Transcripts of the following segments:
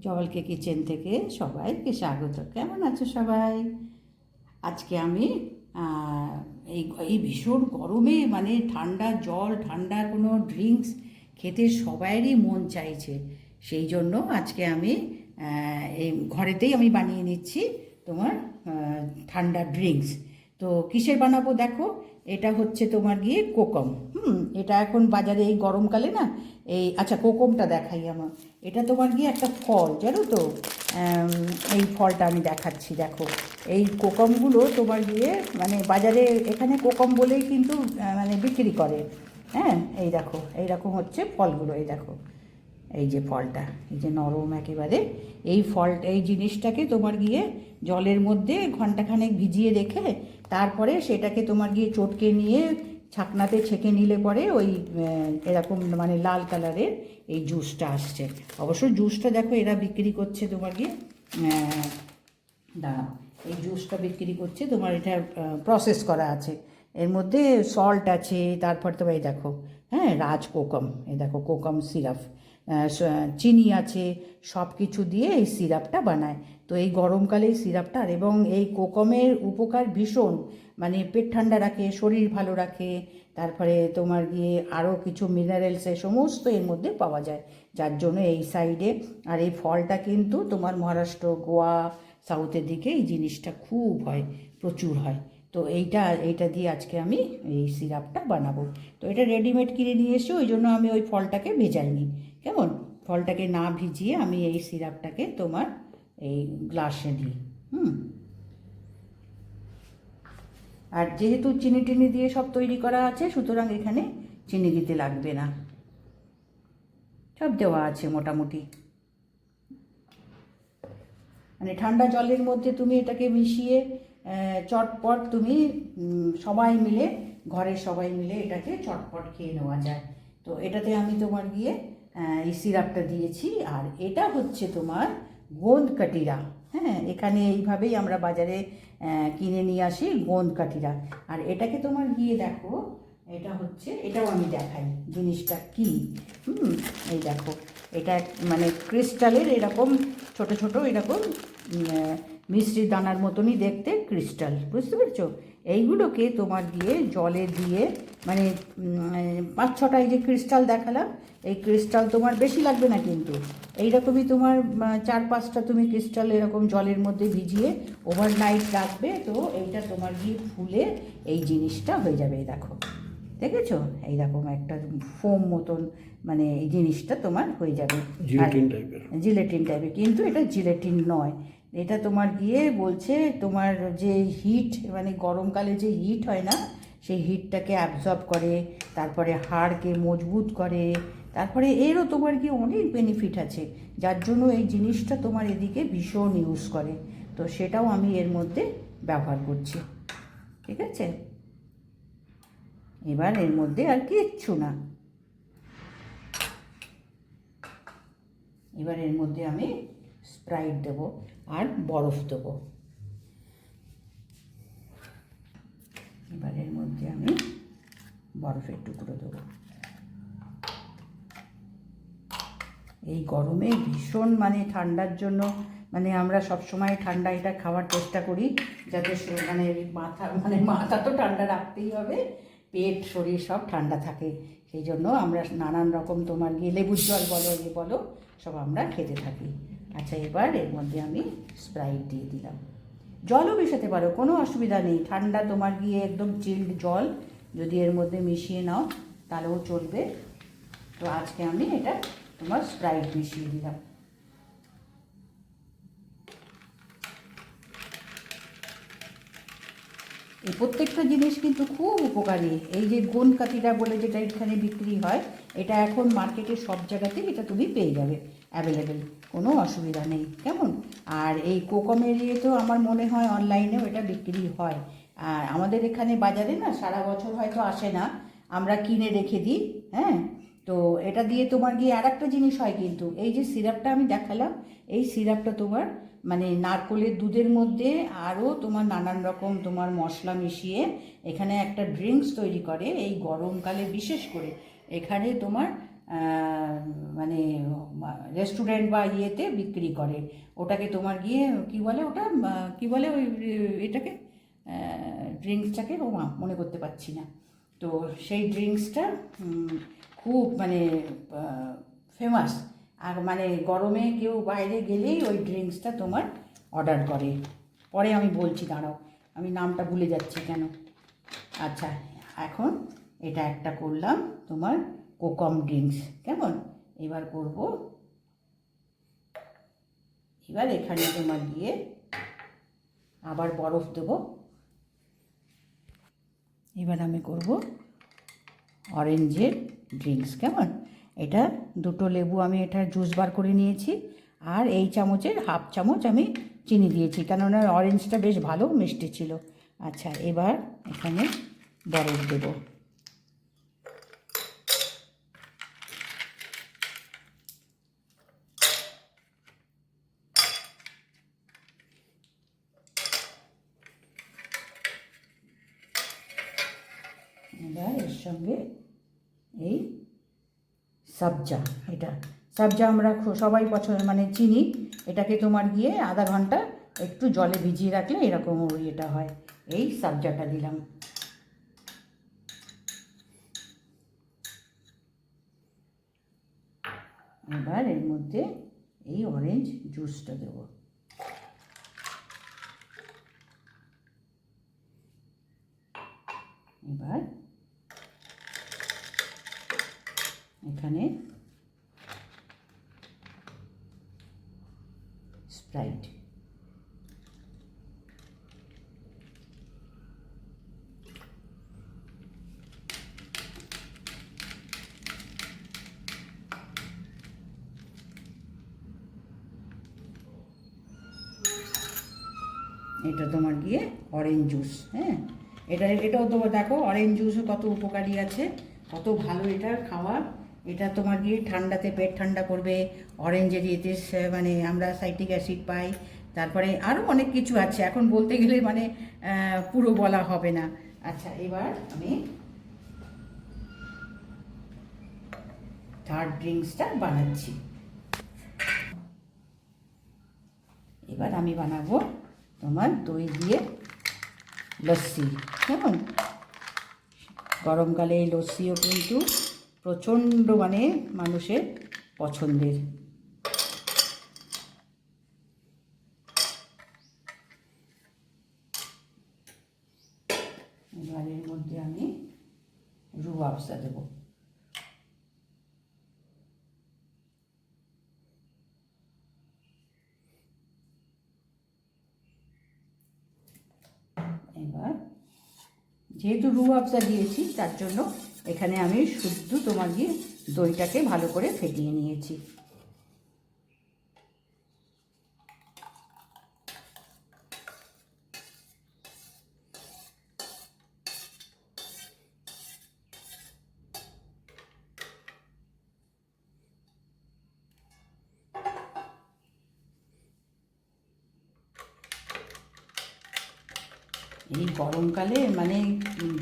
জলকে কিচেন থেকে সবাইকে স্বাগত। কেমন আছো সবাই? আজকে আমি এই এই ভীষণ গরমে মানে ঠান্ডা জল, ঠান্ডা কোনো ড্রিঙ্কস খেতে সবাইরই মন চাইছে। সেই জন্য আজকে আমি এই ঘরেতেই আমি বানিয়ে নিচ্ছি তোমার ঠান্ডা ড্রিঙ্কস। তো কিসের বানাবো দেখো, এটা হচ্ছে তোমার গিয়ে কোকম। এটা এখন বাজারে এই গরমকালে না, এই আচ্ছা কোকমটা দেখাই আমার। এটা তোমার গিয়ে একটা ফল, জানো তো? এই ফলটা আমি দেখাচ্ছি, দেখো। এই কোকমগুলো তোমার গিয়ে মানে বাজারে এখানে কোকম বলেই কিন্তু মানে বিক্রি করে। হ্যাঁ, এই দেখো এইরকম হচ্ছে ফলগুলো, এই দেখো এই যে ফলটা, এই যে নরম একেবারে। এই এই জিনিসটাকে তোমার গিয়ে জলের মধ্যে ঘন্টাখানেক ভিজিয়ে রেখে তারপরে সেটাকে তোমার গিয়ে চটকে নিয়ে ছাকনাতে ছেঁকে নিলে পরে ওই এরকম মানে লাল কালারের এই জুসটা আসছে। অবশ্য জুসটা দেখো এরা বিক্রি করছে তোমার গিয়ে, দাঁড়াও, এই জুসটা বিক্রি করছে তোমার, এটা প্রসেস করা আছে, এর মধ্যে সল্ট আছে, তারপর তোমার এই দেখো, হ্যাঁ রাজ কোকম, এই দেখো কোকম সিরাপ, চিনি আছে, সব কিছু দিয়ে এই সিরাপটা বানায়। তো এই গরমকালে এই সিরাপটা, এবং এই কোকমের উপকার ভীষণ, মানে পেট ঠান্ডা রাখে, শরীর ভালো রাখে, তারপরে তোমার গিয়ে আরও কিছু মিনারেলসে সমস্ত এর মধ্যে পাওয়া যায়, যার জন্য এই সাইডে। আর এই ফলটা কিন্তু তোমার মহারাষ্ট্র, গোয়া, সাউথের দিকে এই জিনিসটা খুব হয়, প্রচুর হয়। তো এইটা দিয়ে আজকে আমি এই সিরাপটা বানাবো। তো এটা রেডিমেড কিনে নিয়ে এসে, ওই জন্য আমি ওই ফলটাকে ভেজাইনি। কেমন? ফলটাকে না ভিজিয়ে আমি এই সিরাপটাকে তোমার এই গ্লাসে দিই। আর যেহেতু চিনি টিনি দিয়ে সব তৈরি করা আছে, সুতরাং এখানে চিনি দিতে লাগবে না, সব দেওয়া আছে মোটামুটি। মানে ঠান্ডা জলের মধ্যে তুমি এটাকে মিশিয়ে চটপট তুমি সবাই মিলে, ঘরের সবাই মিলে এটাকে চটপট খেয়ে নেওয়া যায়। তো এটাতে আমি তোমার গিয়ে এই সিরাপটা দিয়েছি। আর এটা হচ্ছে তোমার গোঁদ কাটিরা। হ্যাঁ, এখানে এইভাবেই আমরা বাজারে কিনে নিয়ে আসি গোঁদ কাটিরা। আর এটাকে তোমার গিয়ে দেখো, এটা হচ্ছে, এটাও আমি দেখাই জিনিসটা কি। এই দেখো, এটা মানে ক্রিস্টালের এরকম ছোট ছোট এরকম মিষ্টির দানার মতনই দেখতে ক্রিস্টাল, বুঝতে পেরেছো? এইগুলোকে তোমার গিয়ে জলে দিয়ে মানে 5-6টা এই যে ক্রিস্টাল দেখালাম, এই ক্রিস্টাল তোমার বেশি লাগবে না কিন্তু, এইরকমই তোমার 4-5টা তুমি ক্রিস্টাল এরকম জলের মধ্যে ভিজিয়ে ওভারনাইট রাখবে। তো এইটা তোমার গিয়ে ফুলে এই জিনিসটা হয়ে যাবে। এই দেখো, দেখেছো? এইরকম একটা ফোম মতন মানে এই জিনিসটা তোমার হয়ে যাবে, জিলেটিন টাইপের। কিন্তু এটা জিলেটিন নয়, এটা তোমার গিয়ে বলছে তোমার যে হিট, মানে গরমকালে যে হিট হয় না, সেই হিটটাকে অ্যাবজর্ব করে, তারপরে হাড়কে মজবুত করে, তারপরে এরও তোমার গিয়ে অনেক বেনিফিট আছে, যার জন্য এই জিনিসটা তোমার এদিকে ভীষণ ইউজ করে। তো সেটাও আমি এর মধ্যে ব্যবহার করছি, ঠিক আছে? এবার এর মধ্যে আর কিচ্ছু না, এবার এর মধ্যে আমি স্প্রাইট দেবো আর বরফ দেবো। এবার এর মধ্যে আমি বরফের টুকরো দেবো। এই গরমে ভীষণ মানে ঠান্ডার জন্য, মানে আমরা সবসময় ঠান্ডা এটা খাওয়ার চেষ্টা করি, যাতে মানে মাথা তো ঠান্ডা রাখতেই হবে, পেট শরীর সব ঠান্ডা থাকে। সেই জন্য আমরা নানান রকম তোমার গিয়ে লেবুর জল বলো, বলো, সব আমরা খেতে থাকি। আচ্ছা, এবার এর মধ্যে আমি স্প্রাইট দিয়ে দিলাম। জলও মেশাতে পারো, কোনো অসুবিধা নেই। ঠান্ডা তোমার গিয়ে একদম চিল্ড জল যদি এর মধ্যে মিশিয়ে নাও তাহলেও চলবে। তো আজকে আমি এটা তোমার স্প্রাইট মিশিয়ে দিলাম। এই প্রত্যেকটা জিনিস কিন্তু খুব উপকারী। এই যে গোঁদ কাটিরা বলে যেটা এখানে বিক্রি হয়, এটা এখন মার্কেটে সব জায়গাতেই এটা তুমি পেয়ে যাবে, অ্যাভেলেবেল, কোনো অসুবিধা নেই। কেমন? আর এই কোকমের ইয়ে তো আমার মনে হয় অনলাইনেও এটা বিক্রি হয়। আর আমাদের এখানে বাজারে না সারা বছর হয়তো আসে না, আমরা কিনে রেখে দিই। হ্যাঁ, তো এটা দিয়ে তোমার গিয়ে আর একটা জিনিস হয় কিন্তু, এই যে সিরাপটা আমি দেখালাম, এই সিরাপটা তোমার মানে নারকোলের দুধের মধ্যে আরও তোমার নানান রকম তোমার মশলা মিশিয়ে এখানে একটা ড্রিঙ্কস তৈরি করে এই গরমকালে। বিশেষ করে এখানে তোমার মানে রেস্টুরেন্ট বা ইয়েতে বিক্রি করে। ওটাকে তোমার গিয়ে কী বলে, ওটা কী বলে ওই এটাকে, ড্রিঙ্কসটাকে ও মনে করতে পারছি না। তো সেই ড্রিঙ্কসটা খুব মানে ফেমাস। আর মানে গরমে কেউ বাইরে গেলেই ওই ড্রিঙ্কসটা তোমার অর্ডার করে। পরে আমি বলছি, দাঁড়াও, আমি নামটা ভুলে যাচ্ছি কেন। আচ্ছা, এখন এটা একটা করলাম তোমার কোকম ড্রিঙ্কস, কেমন? এবার করব, এবার এখানে তোমার গিয়ে আবার বরফ দেবো। এবার আমি করব অরেঞ্জের ড্রিঙ্কস, কেমন? এটা 2টো লেবু আমি এটা জুস বার করে নিয়েছি, আর এই চামচের হাফ চামচ আমি চিনি দিয়েছি, কেননা অরেঞ্জটা বেশ ভালো মিষ্টি ছিল। আচ্ছা, এবার এখানে বরফ দেবো। এবার এর সঙ্গে এই সবজা, এটা সবজা আমরা সবাই পছন্দ মানে চিনি। এটাকে তোমার গিয়ে আধা ঘন্টা একটু জলে ভিজিয়ে রাখলে এরকম এটা হয়। এই সবজাটা দিলাম। এবার এর মধ্যে এই অরেঞ্জ জুসটা দেবো। এবার এখানে স্প্রাইট, এটা তোমার গিয়ে অরেঞ্জ জুস। হ্যাঁ, এটাও তোমার দেখো, অরেঞ্জ জুসও কত উপকারী আছে, কত ভালো এটা খাওয়া। এটা তোমার গিয়ে ঠান্ডাতে পেট ঠান্ডা করবে। অরেঞ্জের ইয়েতে মানে আমরা সাইট্রিক অ্যাসিড পাই। তারপরে আরও অনেক কিছু আছে, এখন বলতে গেলে মানে পুরো বলা হবে না। আচ্ছা, এবার আমি থার্ড ড্রিঙ্কসটা বানাচ্ছি। এবার আমি বানাবো তোমার দই দিয়ে লস্যি, কেমন? গরমকালে এই লস্যিও কিন্তু প্রচণ্ড মানে মানুষের পছন্দের। এবার এর মধ্যে আমি রুহ আফজা দেবো। এবার যেহেতু রুহ আফজা দিয়েছি, তার জন্য এখানে আমি শুদ্ধ তোমার গিয়ে দইটাকে ভালো করে ফেটিয়ে নিয়েছি। এই গরমকালে মানে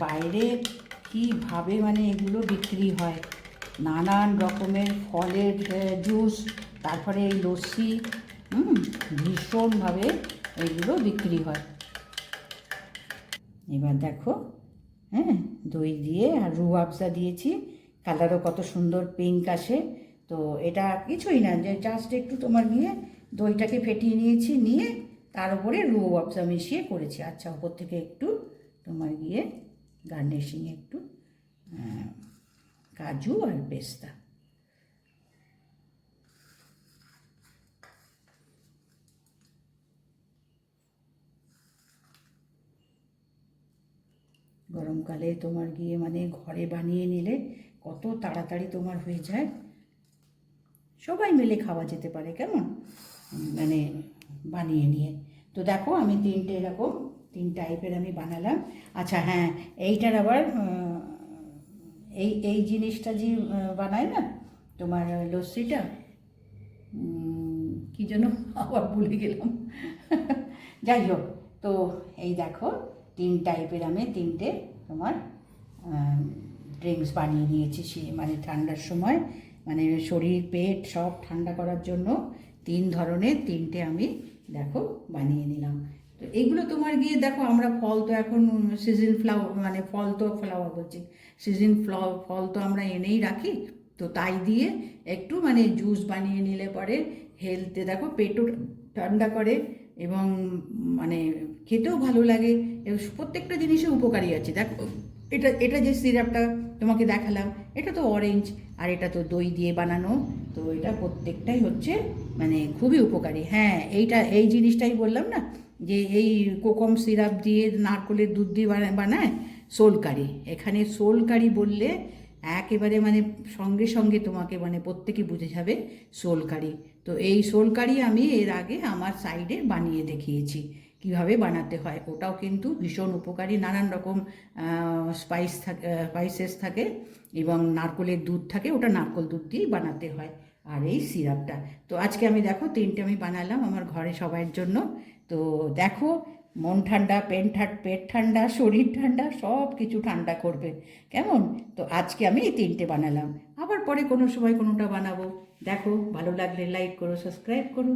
বাইরে কীভাবে মানে এগুলো বিক্রি হয়, নানান রকমের ফলের জুস, তারপরে এই লস্যি, ভীষণভাবে এগুলো বিক্রি হয়। এবার দেখো, হ্যাঁ, দই দিয়ে আর রুহ আফজা দিয়েছি, কালারও কত সুন্দর পিঙ্ক আসে। তো এটা কিছুই না, যে জাস্ট একটু তোমার নিয়ে দইটাকে ফেটিয়ে নিয়েছি, নিয়ে তার উপরে রুহ আফজা মিশিয়ে করেছি। আচ্ছা, ওপর থেকে একটু তোমার গিয়ে গার্নিশিং একটু কাজু আর পেস্তা। গরমকালে তোমার গিয়ে মানে ঘরে বানিয়ে নিলে কত তাড়াতাড়ি তোমার হয়ে যায়, সবাই মিলে খাওয়া যেতে পারে, কেমন? মানে বানিয়ে নিয়ে। তো দেখো, আমি 3টে এরকম 3 টাইপের আমি বানালাম। আচ্ছা হ্যাঁ, এইটার আবার এই জিনিসটা যে বানায় না তোমার লস্যিটা, কী যেন আবার ভুলে গেলাম। যাই হোক, তো এই দেখো 3 টাইপের আমি 3টে তোমার ড্রিঙ্কস বানিয়ে নিয়েছি। সে মানে ঠান্ডার সময় মানে শরীর পেট সব ঠান্ডা করার জন্য 3 ধরনের 3টে আমি দেখো বানিয়ে নিলাম। তো এগুলো তোমার গিয়ে দেখো, আমরা ফল তো এখন সিজন ফ্লাওয়ার, মানে ফ্লাওয়ার বলছি, সিজন ফল তো আমরা এনেই রাখি। তো তাই দিয়ে একটু মানে জুস বানিয়ে নিলে পরে হেলথে দেখো পেটও ঠান্ডা করে এবং মানে খেতেও ভালো লাগে। এবং প্রত্যেকটা জিনিসে উপকারী আছে। দেখো এটা এটা যে সিরাপটা তোমাকে দেখালাম, এটা তো অরেঞ্জ, আর এটা তো দই দিয়ে বানানো। তো এটা প্রত্যেকটাই হচ্ছে মানে খুবই উপকারী। হ্যাঁ, এই জিনিসটাই বললাম না, যে এই কোকম সিরাপ দিয়ে নারকেলের দুধ দিয়ে বানায় সোলকারি। এখানে সোলকারি বললে একেবারে মানে সঙ্গে সঙ্গে তোমাকে মানে প্রত্যেকে বুঝে যাবে সোলকারি। তো এই সোলকারি আমি এর আগে আমার সাইডে বানিয়ে দেখিয়েছি কিভাবে বানাতে হয়। ওটাও কিন্তু ভীষণ উপকারী, নানান রকম স্পাইসেস থাকে এবং নারকেলের দুধ থাকে, ওটা নারকেল দুধ দিয়েই বানাতে হয়। আর এই সিরাপটা তো আজকে আমি দেখো 3টে আমি বানালাম আমার ঘরে সবার জন্য। তো দেখো, মন ঠান্ডা, পেট ঠান্ডা, শরীর ঠান্ডা, সব কিছু ঠান্ডা করবে কেমন। তো আজকে আমি এই 3টে বানালাম, আবার পরে কোনো সময় কোনোটা বানাবো। দেখো, ভালো লাগলে লাইক করো, সাবস্ক্রাইব করো।